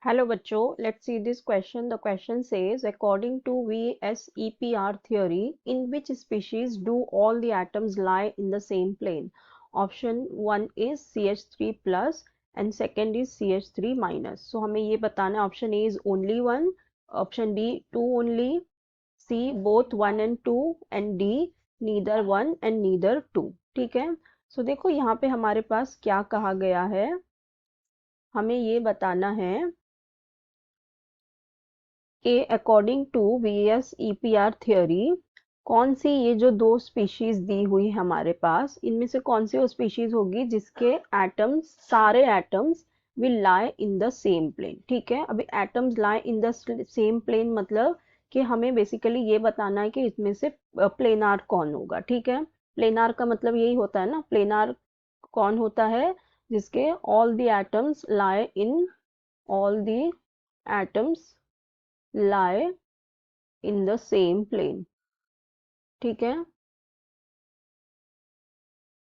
Hello bachcho, let's see this question. The question says, according to VSEPR theory, in which species do all the atoms lie in the same plane? Option 1 is CH3 plus and second is CH3 minus. So हमें ये बताना है option A is only 1, option B 2 only, C both 1 and 2 and D neither 1 and neither 2. ठीक है. So देखो यहाँ पे हमारे पास क्या कहा गया है, हमें ये बताना है कि अकॉर्डिंग टू VSEPR थ्योरी कौन सी ये जो दो स्पीशीज दी हुई हमारे पास, इनमें से कौन सी वो स्पीशीज होगी जिसके एटम्स, सारे atoms will lie in the same plane. ठीक है. अभी atoms lie in the same plane मतलब कि हमें बेसिकली ये बताना है कि इसमें से प्लेनार कौन होगा. ठीक है. प्लेनार का मतलब यही होता है ना, प्लेनार कौन होता है जिसके all the atoms lie in, all the atoms lie in the same plane. ठीक है.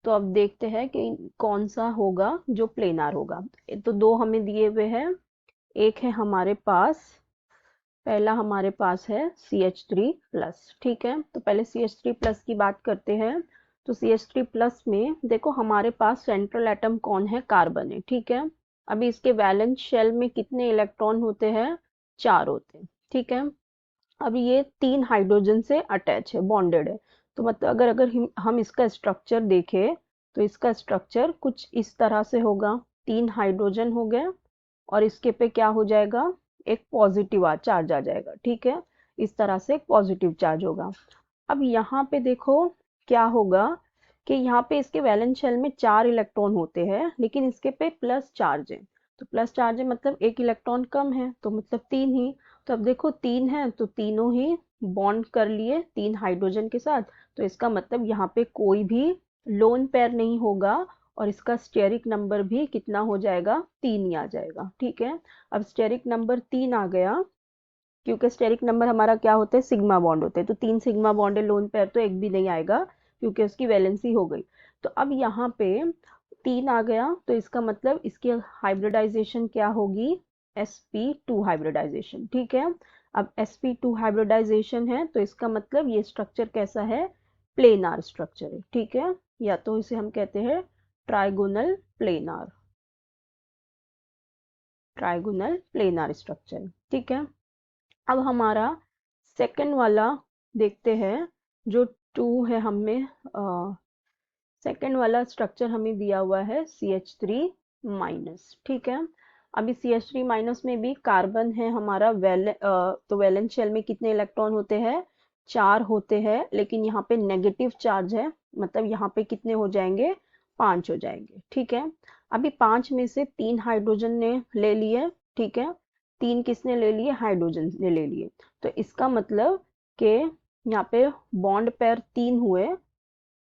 तो अब देखते हैं कि कौन सा होगा जो प्लेनार होगा. तो दो हमें दिए हुए हैं. एक है हमारे पास, पहला हमारे पास है CH3 प्लस. ठीक है. तो पहले CH3 प्लस की बात करते हैं. तो CH3 प्लस में देखो हमारे पास सेंट्रल एटम कौन है, कार्बन है. ठीक है. अभी इसके वैलेंस शेल में कितने इलेक्ट्रॉन होते हैं, 4 होते हैं. ठीक है. अब ये 3 हाइड्रोजन से अटैच है, बॉन्डेड है. तो मतलब अगर अगर हम इसका स्ट्रक्चर देखें तो इसका स्ट्रक्चर कुछ इस तरह से होगा. 3 हाइड्रोजन हो गए और इसके पे क्या हो जाएगा, एक पॉजिटिव चार्ज आ जाएगा. ठीक है. इस तरह से एक पॉजिटिव चार्ज होगा. अब यहाँ पे देखो क्या होगा कि यहाँ पे इसके वैलेंस शेल में 4 इलेक्ट्रॉन होते हैं लेकिन इसके पे प्लस चार्ज है. तो प्लस चार्ज है मतलब एक इलेक्ट्रॉन कम है, तो मतलब 3 ही. तो अब देखो 3 है तो तीनों ही बॉन्ड कर लिए 3 हाइड्रोजन के साथ. तो इसका मतलब यहाँ पे कोई भी लोन पेयर नहीं होगा और इसका स्टेरिक नंबर भी कितना हो जाएगा, 3 ही आ जाएगा. ठीक है. अब स्टेरिक नंबर 3 आ गया क्योंकि स्टेरिक नंबर हमारा क्या होता है, सिग्मा बॉन्ड होते हैं. तो 3 सिग्मा बॉन्ड है, लोन पेयर तो एक भी नहीं आएगा क्योंकि उसकी वैलेंसी हो गई. तो अब यहाँ पे 3 आ गया तो इसका मतलब इसकी हाइब्रिडाइजेशन क्या होगी, sp2 हाइब्रिडाइजेशन. ठीक है. अब sp2 हाइब्रिडाइजेशन है तो इसका मतलब ये स्ट्रक्चर कैसा है, प्लेनार स्ट्रक्चर है. ठीक है. या तो इसे हम कहते हैं trigonal planar, trigonal planar structure. ठीक है. अब हमारा सेकंड वाला देखते हैं. जो 2 है हमें, सेकंड वाला स्ट्रक्चर हमें दिया हुआ है CH3 माइनस. ठीक है. अभी CH3 माइनस में भी कार्बन है हमारा, तो वैलेंस शेल में कितने इलेक्ट्रॉन होते हैं, 4 होते हैं. लेकिन यहाँ पे नेगेटिव चार्ज है मतलब यहाँ पे कितने हो जाएंगे, 5 हो जाएंगे. ठीक है. अभी 5 में से 3 हाइड्रोजन ने ले लिए. ठीक है. 3 किसने ले लिए, हाइड्रोजन ने ले लिए. तो इसका मतलब कि यहाँ पे बॉन्ड पेयर 3 हुए.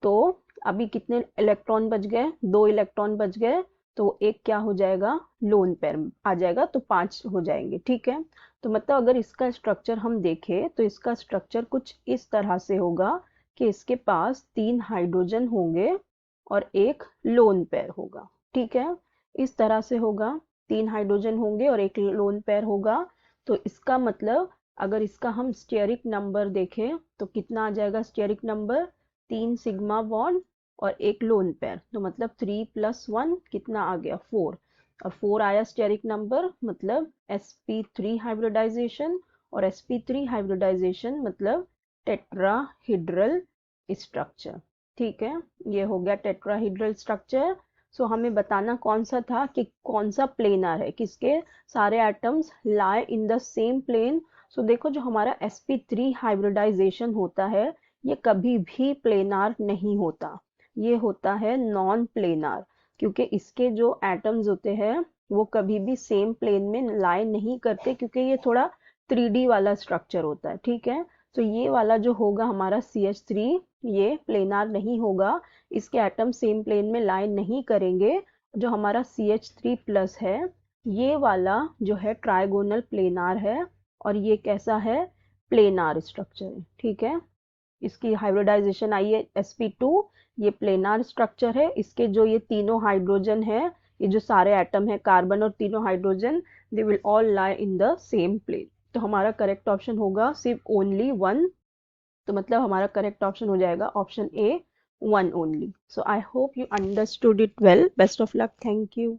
तो अभी कितने इलेक्ट्रॉन बच गए, 2 इलेक्ट्रॉन बच गए. तो एक क्या हो जाएगा, लोन पेयर आ जाएगा तो 5 हो जाएंगे. ठीक है. तो मतलब अगर इसका स्ट्रक्चर हम देखें तो इसका स्ट्रक्चर कुछ इस तरह से होगा कि इसके पास 3 हाइड्रोजन होंगे और एक लोन पेयर होगा. ठीक है. इस तरह से होगा, 3 हाइड्रोजन होंगे और एक लोन पेयर होगा. तो इसका मतलब अगर इसका हम स्टेरिक नंबर देखें तो कितना आ जाएगा, स्टेरिक नंबर 3 सिग्मा बॉन्ड और एक लोन पेयर. तो मतलब 3 + 1 कितना आ गया, 4. और 4 आया स्टेरिक नंबर मतलब sp3 हाइब्रिडाइजेशन. और sp3 हाइब्रिडाइजेशन मतलब टेट्राहीड्रल स्ट्रक्चर. ठीक है. ये हो गया टेट्राहीड्रल स्ट्रक्चर. सो हमें बताना कौन सा था कि कौन सा प्लेनर है, किसके सारे atoms lie in the same plane. So देखो जो हमारा sp3 हाइब्रिडाइजेशन होता है ये कभी भी प्लेनार नहीं होता, ये होता है नॉन प्लेनार. क्योंकि इसके जो एटम्स होते हैं वो कभी भी सेम प्लेन में लाई नहीं करते क्योंकि ये थोड़ा 3D वाला स्ट्रक्चर होता है. ठीक है. तो ये वाला जो होगा हमारा CH3 ये प्लेनार नहीं होगा, इसके एटम सेम प्लेन में लाई नहीं करेंगे. जो हमारा CH3 प्लस है ये वाला जो है ट्राइगोनल प्लेनार है और ये कैसा है, प्लेनार स्ट्रक्चर है. ठीक है. इसकी हाइब्रिडाइजेशन आई है sp2, ये प्लेनार स्ट्रक्चर है. इसके जो ये तीनों हाइड्रोजन है ये जो सारे एटम है कार्बन और तीनों hydrogen, they will all lie in the same plane. तो हमारा करेक्ट ऑप्शन होगा सिर्फ ओनली वन, तो मतलब हमारा करेक्ट ऑप्शन हो जाएगा option A, one only. So I hope you understood it well. Best of luck, thank you.